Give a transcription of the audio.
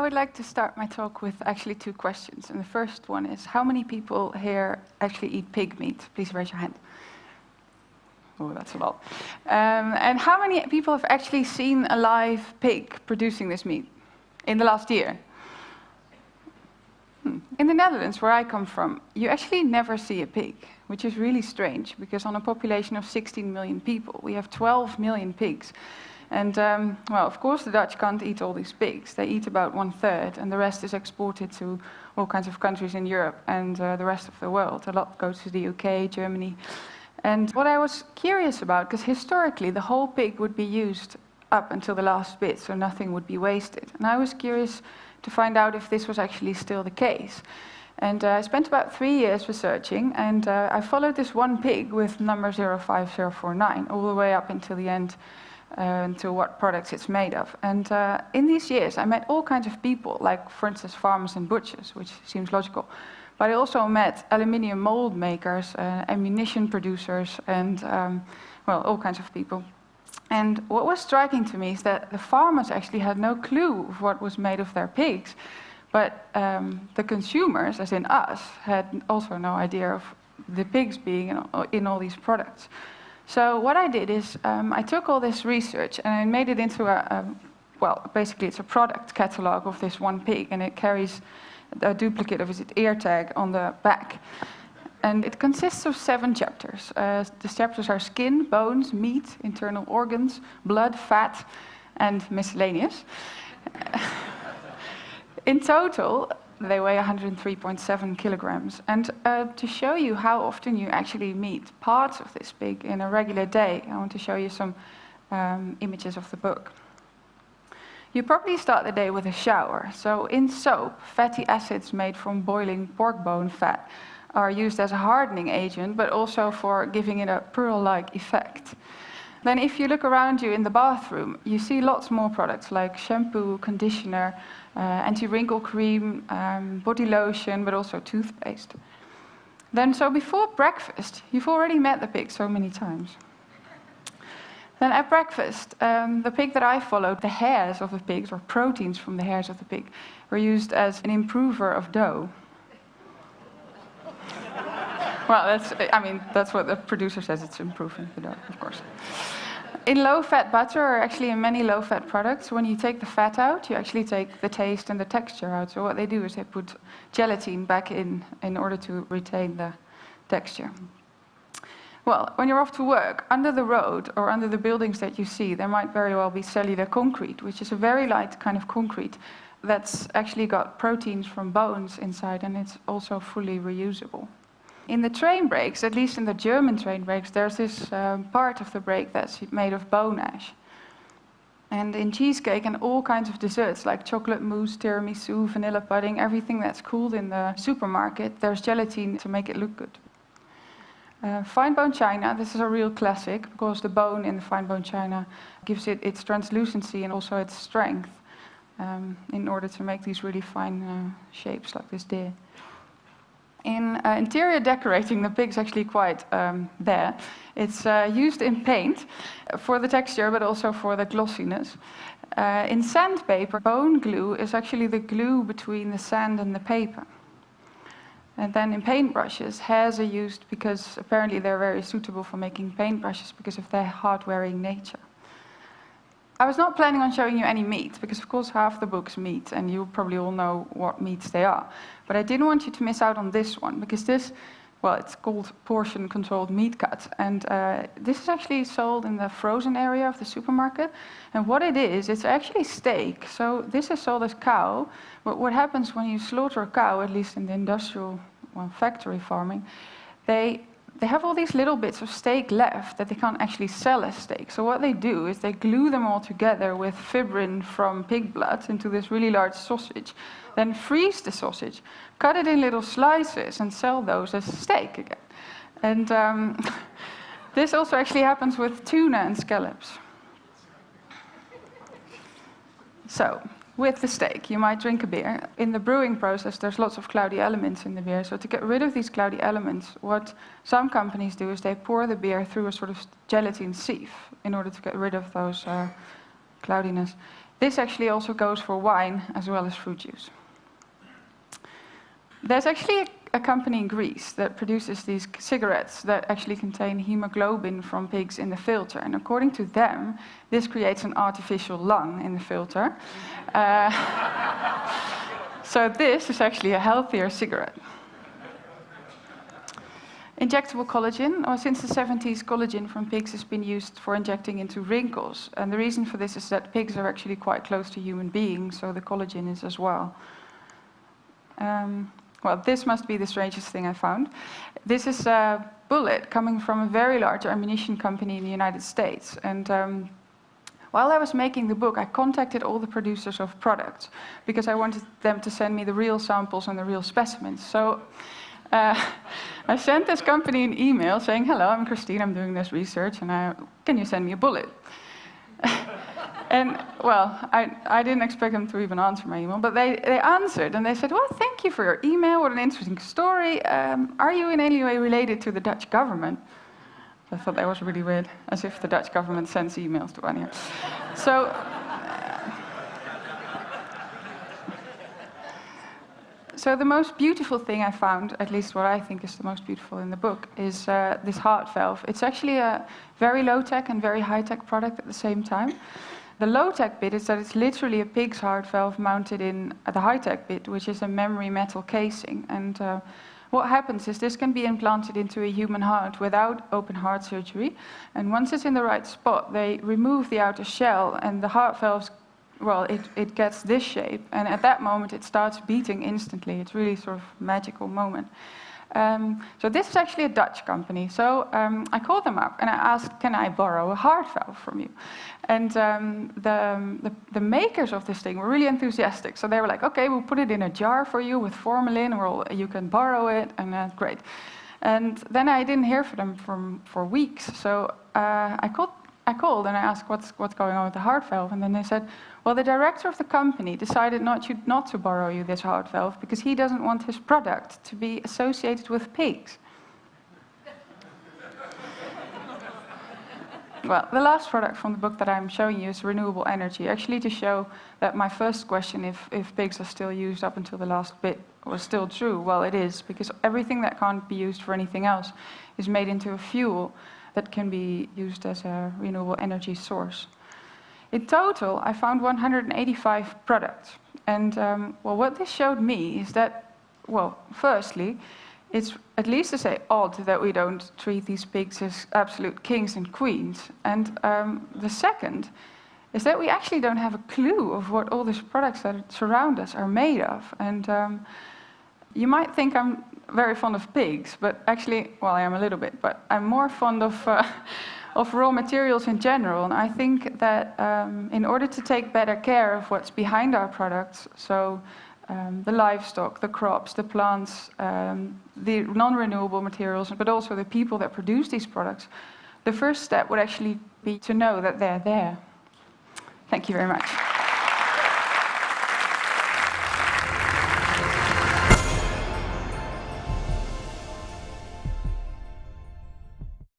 would like to start my talk with actually two questions. And the first one is, how many people here actually eat pig meat? Please raise your hand. Oh, that's a lot. And how many people have actually seen a live pig producing this meat in the last year? In the Netherlands, where I come from, you actually never see a pig, which is really strange, because on a population of 16 million people, we have 12 million pigs. And, well, of course, the Dutch can't eat all these pigs. They eat about 1/3, and the rest is exported to all kinds of countries in Europe and the rest of the world. A lot goes to the UK, Germany. And what I was curious about, because historically the whole pig would be used up until the last bit, so nothing would be wasted. And I was curious to find out if this was actually still the case. And I spent about 3 years researching, and I followed this one pig with number 05049 all the way up until the end, to what products it's made of. And in these years, I met all kinds of people, like, for instance, farmers and butchers, which seems logical. But I also met aluminium mold makers, ammunition producers, and, well, all kinds of people. And what was striking to me is that the farmers actually had no clue of what was made of their pigs, but the consumers, as in us, had also no idea of the pigs being in all these products. So what I did is I took all this research and I made it into well, basically it's a product catalog of this one pig, and it carries a duplicate of its ear tag on the back. And it consists of 7 chapters. The chapters are skin, bones, meat, internal organs, blood, fat, and miscellaneous. In total, they weigh 103.7 kilograms. And to show you how often you actually meet parts of this pig in a regular day, I want to show you some images of the book. You probably start the day with a shower. So in soap, fatty acids made from boiling pork bone fat are used as a hardening agent, but also for giving it a pearl-like effect. Then if you look around you in the bathroom, you see lots more products like shampoo, conditioner, anti-wrinkle cream, body lotion, but also toothpaste. Then, so before breakfast, you've already met the pig so many times. Then at breakfast, the pig that I followed, the hairs of the pigs, or proteins from the hairs of the pig, were used as an improver of dough. Well, that's what the producer says, it's improving the dough, of course. In low-fat butter, or actually in many low-fat products, when you take the fat out, you actually take the taste and the texture out. So what they do is they put gelatin back in order to retain the texture. Well, when you're off to work, under the road or under the buildings that you see, there might very well be cellular concrete, which is a very light kind of concrete that's actually got proteins from bones inside, and it's also fully reusable. In the train brakes, at least in the German train brakes, there's this part of the brake that's made of bone ash. And in cheesecake and all kinds of desserts, like chocolate mousse, tiramisu, vanilla pudding, everything that's cooled in the supermarket, there's gelatin to make it look good. Fine bone china, this is a real classic, because the bone in the fine bone china gives it its translucency and also its strength in order to make these really fine shapes like this deer. In interior decorating, the pig's actually quite there. It's used in paint for the texture, but also for the glossiness. In sandpaper, bone glue is actually the glue between the sand and the paper. And then in paintbrushes, hairs are used because apparently they're very suitable for making paintbrushes because of their hard-wearing nature. I was not planning on showing you any meat, because of course half the book's meat, and you probably all know what meats they are. But I didn't want you to miss out on this one, because this, well, it's called portion-controlled meat cut. And this is actually sold in the frozen area of the supermarket. And what it is, it's actually steak. So this is sold as cow. But what happens when you slaughter a cow, at least in the industrial, well, factory farming, they have all these little bits of steak left that they can't actually sell as steak. So what they do is they glue them all together with fibrin from pig blood into this really large sausage, then freeze the sausage, cut it in little slices, and sell those as steak again. And this also actually happens with tuna and scallops. So, with the steak, you might drink a beer. In the brewing process, there's lots of cloudy elements in the beer. So to get rid of these cloudy elements, what some companies do is they pour the beer through a sort of gelatin sieve in order to get rid of those cloudiness. This actually also goes for wine as well as fruit juice. There's actually a company in Greece that produces these cigarettes that actually contain hemoglobin from pigs in the filter. And according to them, this creates an artificial lung in the filter. So this is actually a healthier cigarette. Injectable collagen. Well, since the 70s, collagen from pigs has been used for injecting into wrinkles. And the reason for this is that pigs are actually quite close to human beings, so the collagen is as well. Well, this must be the strangest thing I found. This is a bullet coming from a very large ammunition company in the United States. And while I was making the book, I contacted all the producers of products because I wanted them to send me the real samples and the real specimens. So I sent this company an email saying, hello, I'm Christine, I'm doing this research, and can you send me a bullet? And, well, I didn't expect them to even answer my email, but they answered, and they said, well, thank you for your email, what an interesting story. Are you in any way related to the Dutch government? I thought that was really weird, as if the Dutch government sends emails to anyone. So the most beautiful thing I found, at least what I think is the most beautiful in the book, is this heart valve. It's actually a very low-tech and very high-tech product at the same time. The low-tech bit is that it's literally a pig's heart valve mounted in the high-tech bit, which is a memory metal casing. And what happens is this can be implanted into a human heart without open heart surgery. And once it's in the right spot, they remove the outer shell, and the heart valves, well, it gets this shape, and at that moment it starts beating instantly. It's really sort of a magical moment. So this is actually a Dutch company. So I called them up and I asked, can I borrow a heart valve from you? And the makers of this thing were really enthusiastic. So they were like, okay, we'll put it in a jar for you with formalin, or you can borrow it, and great. And then I didn't hear from them for weeks. So I called and I asked what's going on with the heart valve, and then they said, well, the director of the company decided not to borrow you this heart valve because he doesn't want his product to be associated with pigs. Well, the last product from the book that I'm showing you is renewable energy, actually to show that my first question, if pigs are still used up until the last bit, was still true. Well, it is, because everything that can't be used for anything else is made into a fuel that can be used as a renewable energy source. In total, I found 185 products. And well, what this showed me is that, well, firstly, it's at least to say odd that we don't treat these pigs as absolute kings and queens. And the second is that we actually don't have a clue of what all these products that surround us are made of. And you might think I'm very fond of pigs, but actually, well, I am a little bit, but I'm more fond of raw materials in general. And I think that in order to take better care of what's behind our products, so the livestock, the crops, the plants, the non-renewable materials, but also the people that produce these products, the first step would actually be to know that they're there. Thank you very much.